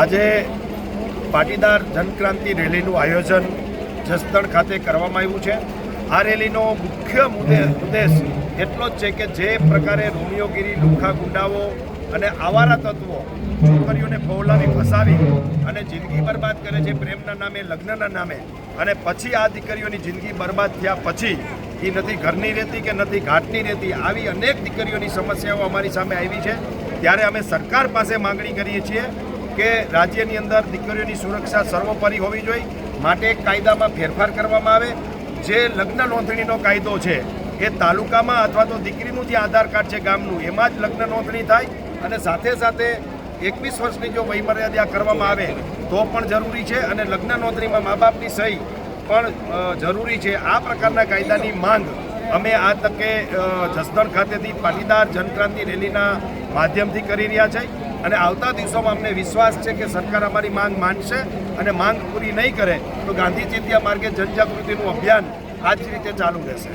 આજે પાટીદાર જનક્રાંતિ રેલીનું આયોજન જસદણ ખાતે કરવામાં આવ્યું છે। આ રેલીનો મુખ્ય ઉદ્દેશ એટલો જ છે કે જે પ્રકારે રોમિયોગીરી, લુખ્ખા ગુંડાઓ અને આવારા તત્વો છોકરીઓને ફોલાવી ફસાવી અને જિંદગી બરબાદ કરે છે પ્રેમના નામે, લગ્નના નામે, અને પછી આ દીકરીઓની જિંદગી બરબાદ થયા પછી એ નથી ઘરની રહેતી કે નથી ઘાટની રહેતી, આવી અનેક દીકરીઓની સમસ્યાઓ અમારી સામે આવી છે। ત્યારે અમે સરકાર પાસે માંગણી કરીએ છીએ કે રાજ્યની અંદર દીકરીઓની સુરક્ષા સર્વોપરી હોવી જોઈએ, માટે કાયદામાં ફેરફાર કરવામાં આવે। જે લગ્ન નોંધણીનો કાયદો છે એ તાલુકામાં અથવા તો દીકરીનું જે આધાર કાર્ડ છે ગામનું, એમાં જ લગ્ન નોંધણી થાય, અને સાથે સાથે 21 વર્ષની જો વયમર્યાદા કરવામાં આવે તો પણ જરૂરી છે, અને લગ્ન નોંધણીમાં મા બાપની સહી પણ જરૂરી છે। આ પ્રકારના કાયદાની માંગ અમે આ તકે જસદણ ખાતેથી પાટીદાર જનક્રાંતિ રેલીના માધ્યમથી કરી રહ્યા છે, અને આવતા દિવસોમાં અમને વિશ્વાસ છે કે સરકાર અમારી માંગ માનશે, અને માંગ પૂરી નહીં કરે તો ગાંધી ચિંધ્યા માર્ગે જનજાગૃતિનું અભિયાન આ જ રીતે ચાલુ રહેશે।